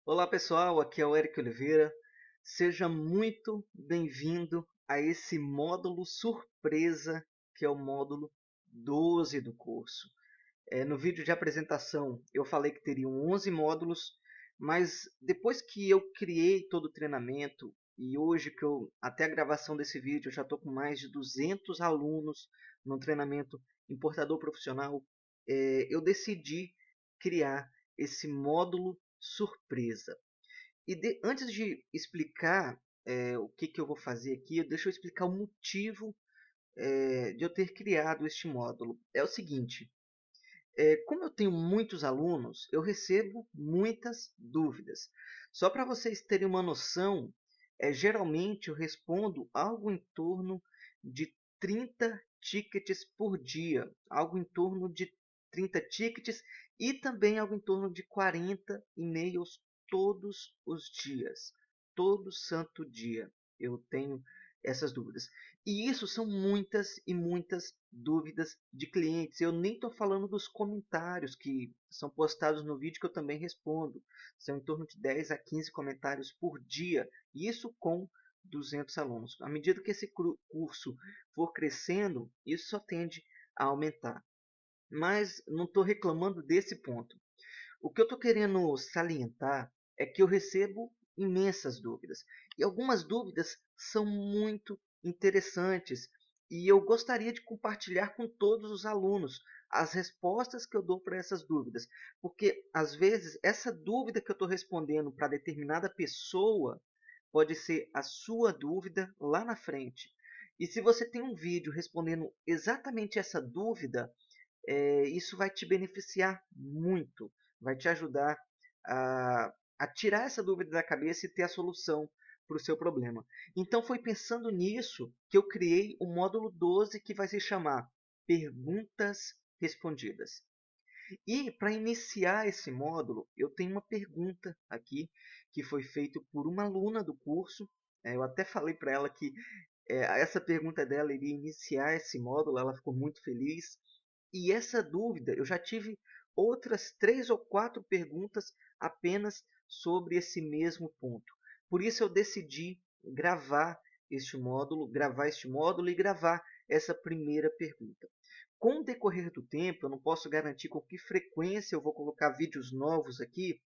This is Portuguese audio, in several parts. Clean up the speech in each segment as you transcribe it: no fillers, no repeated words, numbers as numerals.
Olá pessoal, aqui é o Eric Oliveira. Seja muito bem-vindo a esse módulo surpresa que é o módulo 12 do curso. No vídeo de apresentação eu falei que teriam 11 módulos, mas depois que eu criei todo o treinamento e hoje até a gravação desse vídeo eu já estou com mais de 200 alunos no treinamento importador profissional, eu decidi criar esse módulo surpresa. Antes de explicar o que eu vou fazer aqui, deixa eu explicar o motivo de eu ter criado este módulo. É o seguinte, como eu tenho muitos alunos, eu recebo muitas dúvidas. Só para vocês terem uma noção, geralmente eu respondo algo em torno de 30 tickets por dia, algo em torno de 30 tickets e também algo em torno de 40 e-mails todos os dias. Todo santo dia eu tenho essas dúvidas. E isso são muitas e muitas dúvidas de clientes. Eu nem estou falando dos comentários que são postados no vídeo que eu também respondo. São em torno de 10 a 15 comentários por dia. Isso com 200 alunos. À medida que esse curso for crescendo, isso só tende a aumentar. Mas não estou reclamando desse ponto. O que eu estou querendo salientar é que eu recebo imensas dúvidas. E algumas dúvidas são muito interessantes. E eu gostaria de compartilhar com todos os alunos as respostas que eu dou para essas dúvidas. Porque, às vezes, essa dúvida que eu estou respondendo para determinada pessoa pode ser a sua dúvida lá na frente. E se você tem um vídeo respondendo exatamente essa dúvida, isso vai te beneficiar muito, vai te ajudar a tirar essa dúvida da cabeça e ter a solução para o seu problema. Então foi pensando nisso que eu criei o módulo 12 que vai se chamar Perguntas Respondidas. E para iniciar esse módulo, eu tenho uma pergunta aqui que foi feita por uma aluna do curso. Eu até falei para ela que essa pergunta dela iria iniciar esse módulo, ela ficou muito feliz. E essa dúvida, eu já tive outras 3 ou 4 perguntas apenas sobre esse mesmo ponto. Por isso eu decidi gravar este módulo e gravar essa primeira pergunta. Com o decorrer do tempo, eu não posso garantir com que frequência eu vou colocar vídeos novos aqui.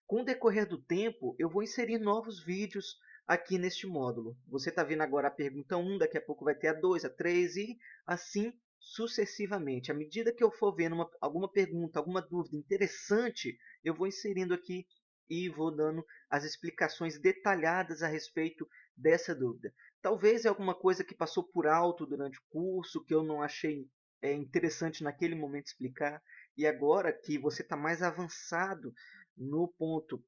Com o decorrer do tempo, eu vou inserir novos vídeos aqui neste módulo. Você está vendo agora a pergunta 1, daqui a pouco vai ter a 2, a 3 e assim sucessivamente. À medida que eu for vendo alguma pergunta, alguma dúvida interessante, eu vou inserindo aqui e vou dando as explicações detalhadas a respeito dessa dúvida. Talvez é alguma coisa que passou por alto durante o curso, que eu não achei interessante naquele momento explicar, e agora que você está mais avançado no ponto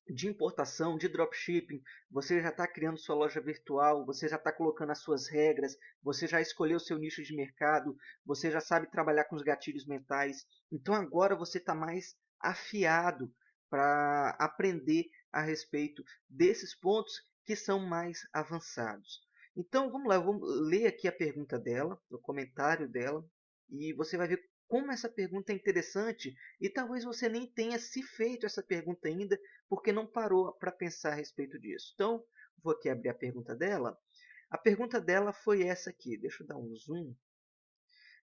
de importação, de dropshipping, você já está criando sua loja virtual, você já está colocando as suas regras, você já escolheu seu nicho de mercado, você já sabe trabalhar com os gatilhos mentais. Então agora você está mais afiado para aprender a respeito desses pontos que são mais avançados. Então vamos lá, eu vou ler aqui a pergunta dela, o comentário dela, e você vai ver como essa pergunta é interessante e talvez você nem tenha se feito essa pergunta ainda porque não parou para pensar a respeito disso. Então, vou aqui abrir a pergunta dela. A pergunta dela foi essa aqui. Deixa eu dar um zoom.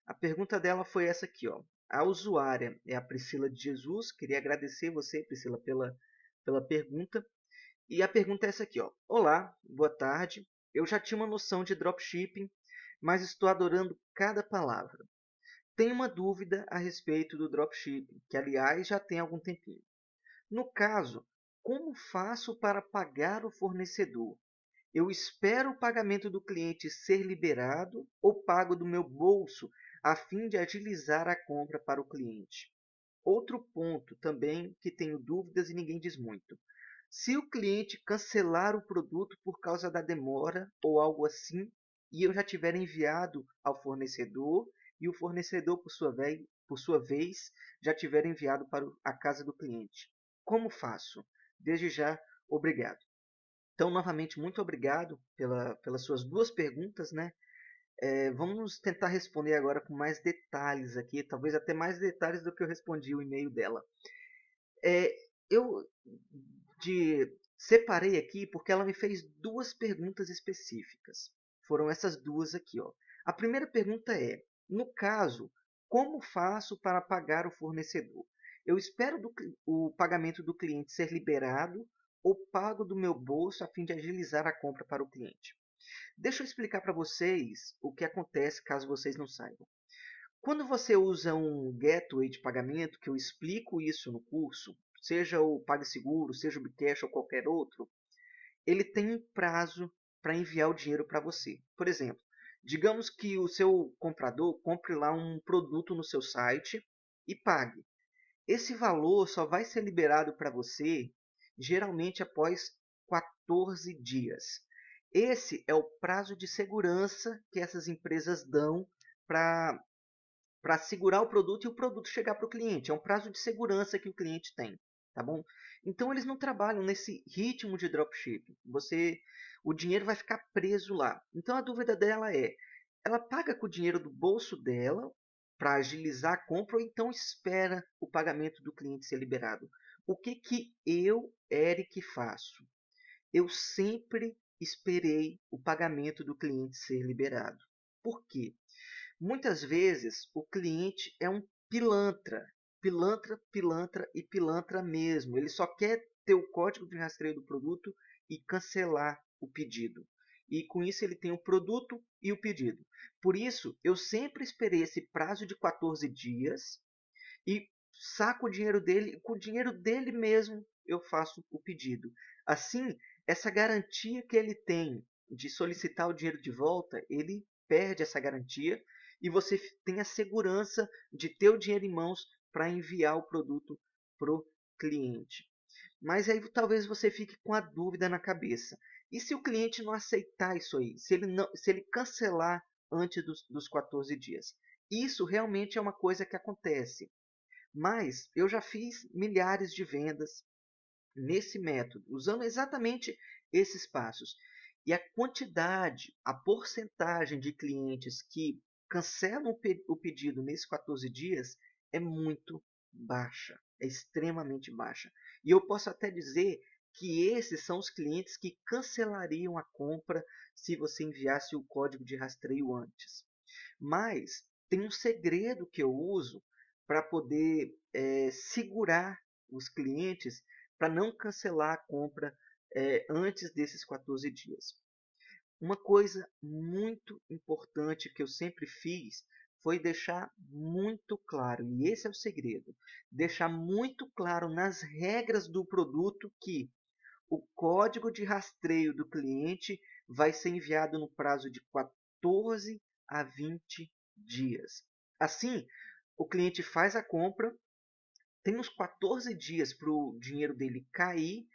A pergunta dela foi essa aqui, ó. A usuária é a Priscila de Jesus. Queria agradecer você, Priscila, pela pergunta. E a pergunta é essa aqui, ó. Olá, boa tarde. Eu já tinha uma noção de dropshipping, mas estou adorando cada palavra. Tenho uma dúvida a respeito do dropshipping, que aliás já tem algum tempinho. No caso, como faço para pagar o fornecedor? Eu espero o pagamento do cliente ser liberado ou pago do meu bolso a fim de agilizar a compra para o cliente? Outro ponto também que tenho dúvidas e ninguém diz muito. Se o cliente cancelar o produto por causa da demora ou algo assim, e eu já tiver enviado ao fornecedor e o fornecedor, por sua vez, já tiver enviado para a casa do cliente. Como faço? Desde já, obrigado. Então, novamente, muito obrigado pelas suas duas perguntas, né? Vamos tentar responder agora com mais detalhes aqui, talvez até mais detalhes do que eu respondi o e-mail dela. É, eu separei aqui porque ela me fez duas perguntas específicas. Foram essas duas aqui, ó. A primeira pergunta é: no caso, como faço para pagar o fornecedor? Eu espero o pagamento do cliente ser liberado ou pago do meu bolso a fim de agilizar a compra para o cliente? Deixa eu explicar para vocês o que acontece caso vocês não saibam. Quando você usa um gateway de pagamento, que eu explico isso no curso, seja o PagSeguro, seja o Bcash ou qualquer outro, ele tem um prazo para enviar o dinheiro para você. Por exemplo, digamos que o seu comprador compre lá um produto no seu site e pague. Esse valor só vai ser liberado para você geralmente após 14 dias. Esse é o prazo de segurança que essas empresas dão para segurar o produto e o produto chegar para o cliente. É um prazo de segurança que o cliente tem, tá bom? Então eles não trabalham nesse ritmo de dropshipping. O dinheiro vai ficar preso lá. Então a dúvida dela é: ela paga com o dinheiro do bolso dela para agilizar a compra ou então espera o pagamento do cliente ser liberado? O que eu, Eric, faço? Eu sempre esperei o pagamento do cliente ser liberado. Por quê? Muitas vezes o cliente é um pilantra, pilantra, pilantra e pilantra mesmo. Ele só quer ter o código de rastreio do produto e cancelar o pedido. E com isso ele tem o produto e o pedido. Por isso, eu sempre esperei esse prazo de 14 dias e saco o dinheiro dele, com o dinheiro dele mesmo eu faço o pedido. Assim, essa garantia que ele tem de solicitar o dinheiro de volta, ele perde essa garantia e você tem a segurança de ter o dinheiro em mãos para enviar o produto para o cliente. Mas aí talvez você fique com a dúvida na cabeça. E se o cliente não aceitar isso aí? Se ele cancelar antes dos 14 dias? Isso realmente é uma coisa que acontece. Mas eu já fiz milhares de vendas nesse método, usando exatamente esses passos. E a quantidade, a porcentagem de clientes que cancelam o pedido nesses 14 dias é muito baixa, é extremamente baixa. E eu posso até dizer que esses são os clientes que cancelariam a compra se você enviasse o código de rastreio antes. Mas tem um segredo que eu uso para poder segurar os clientes para não cancelar a compra antes desses 14 dias. Uma coisa muito importante que eu sempre fiz foi deixar muito claro, e esse é o segredo, deixar muito claro nas regras do produto que o código de rastreio do cliente vai ser enviado no prazo de 14 a 20 dias. Assim, o cliente faz a compra, tem uns 14 dias para o dinheiro dele cair.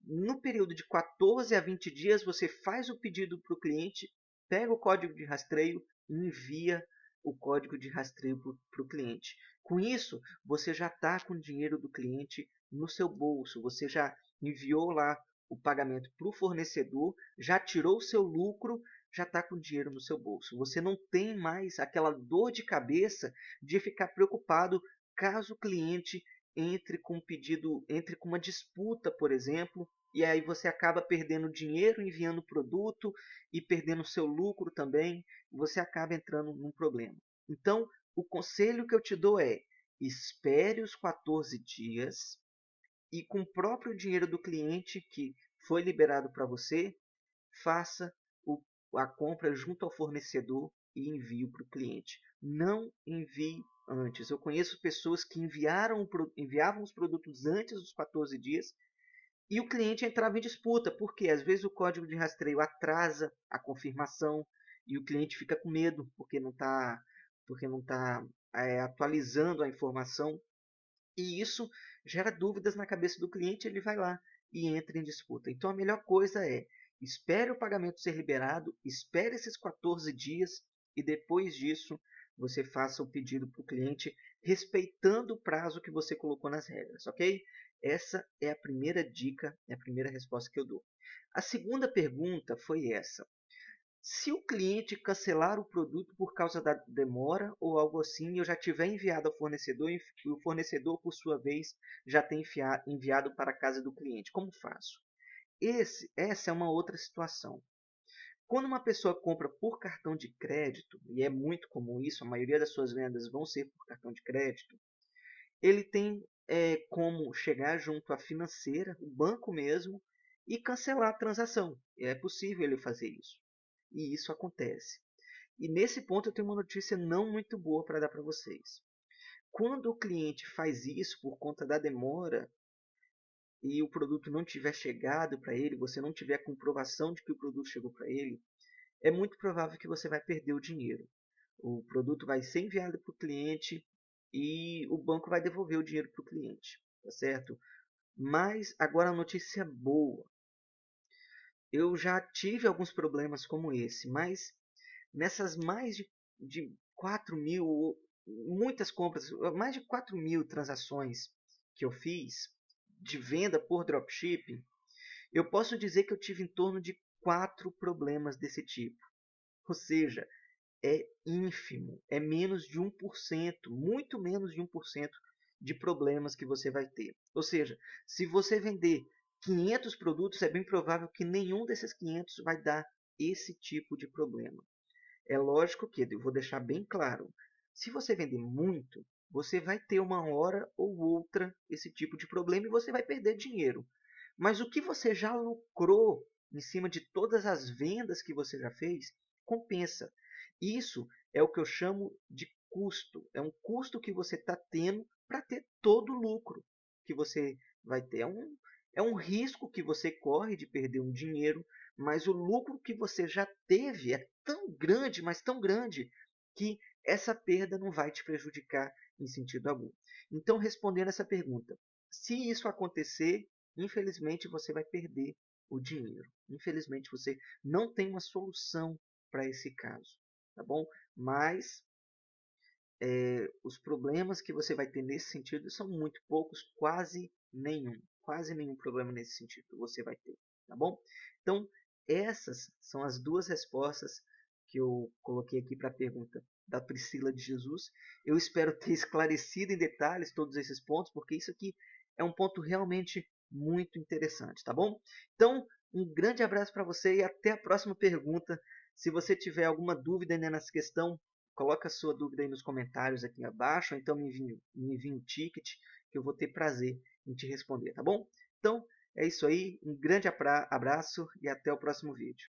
No período de 14 a 20 dias, você faz o pedido para o cliente, pega o código de rastreio e envia o código de rastreio para o cliente. Com isso, você já está com o dinheiro do cliente no seu bolso. Você já enviou lá o pagamento para o fornecedor, já tirou o seu lucro, já está com o dinheiro no seu bolso. Você não tem mais aquela dor de cabeça de ficar preocupado caso o cliente entre com uma disputa, por exemplo, e aí você acaba perdendo dinheiro enviando o produto e perdendo seu lucro também, você acaba entrando num problema. Então, o conselho que eu te dou é: espere os 14 dias e com o próprio dinheiro do cliente que foi liberado para você, faça a compra junto ao fornecedor e envie para o cliente. Não envie antes. Eu conheço pessoas que enviavam os produtos antes dos 14 dias e o cliente entrava em disputa, porque às vezes o código de rastreio atrasa a confirmação e o cliente fica com medo porque não tá atualizando a informação. E isso gera dúvidas na cabeça do cliente, ele vai lá e entra em disputa. Então a melhor coisa é: espere o pagamento ser liberado, espere esses 14 dias e depois disso você faça o pedido para o cliente respeitando o prazo que você colocou nas regras, ok? Essa é a primeira dica, é a primeira resposta que eu dou. A segunda pergunta foi essa: Se o cliente cancelar o produto por causa da demora ou algo assim, eu já tiver enviado ao fornecedor e o fornecedor, por sua vez, já tem enviado para a casa do cliente, como faço? Essa é uma outra situação. Quando uma pessoa compra por cartão de crédito, e é muito comum isso, a maioria das suas vendas vão ser por cartão de crédito, ele tem como chegar junto à financeira, o banco mesmo, e cancelar a transação. É possível ele fazer isso. E isso acontece. E nesse ponto eu tenho uma notícia não muito boa para dar para vocês. Quando o cliente faz isso por conta da demora e o produto não tiver chegado para ele, você não tiver comprovação de que o produto chegou para ele, é muito provável que você vai perder o dinheiro. O produto vai ser enviado para o cliente e o banco vai devolver o dinheiro para o cliente, tá certo? Mas agora a notícia boa. Eu já tive alguns problemas como esse, mas nessas mais de 4 mil, muitas compras, mais de 4 mil transações que eu fiz de venda por dropshipping, eu posso dizer que eu tive em torno de 4 problemas desse tipo. Ou seja, é ínfimo, é menos de 1%, muito menos de 1% de problemas que você vai ter. Ou seja, se você vender 500 produtos, é bem provável que nenhum desses 500 vai dar esse tipo de problema. É lógico que, eu vou deixar bem claro, se você vender muito, você vai ter uma hora ou outra esse tipo de problema e você vai perder dinheiro. Mas o que você já lucrou em cima de todas as vendas que você já fez, compensa. Isso é o que eu chamo de custo. É um custo que você está tendo para ter todo o lucro que você vai ter. É um risco que você corre de perder um dinheiro, mas o lucro que você já teve é tão grande, mas tão grande, que essa perda não vai te prejudicar em sentido algum. Então, respondendo essa pergunta, se isso acontecer, infelizmente você vai perder o dinheiro. Infelizmente você não tem uma solução para esse caso, tá bom? Mas os problemas que você vai ter nesse sentido são muito poucos, quase nenhum problema nesse sentido você vai ter, tá bom? Então, essas são as duas respostas que eu coloquei aqui para a pergunta da Priscila de Jesus. Eu espero ter esclarecido em detalhes todos esses pontos, porque isso aqui é um ponto realmente muito interessante, tá bom? Então, um grande abraço para você e até a próxima pergunta. Se você tiver alguma dúvida ainda nessa questão, coloca a sua dúvida aí nos comentários aqui abaixo, ou então me envie um ticket que eu vou ter prazer em te responder, tá bom? Então, é isso aí, um grande abraço e até o próximo vídeo.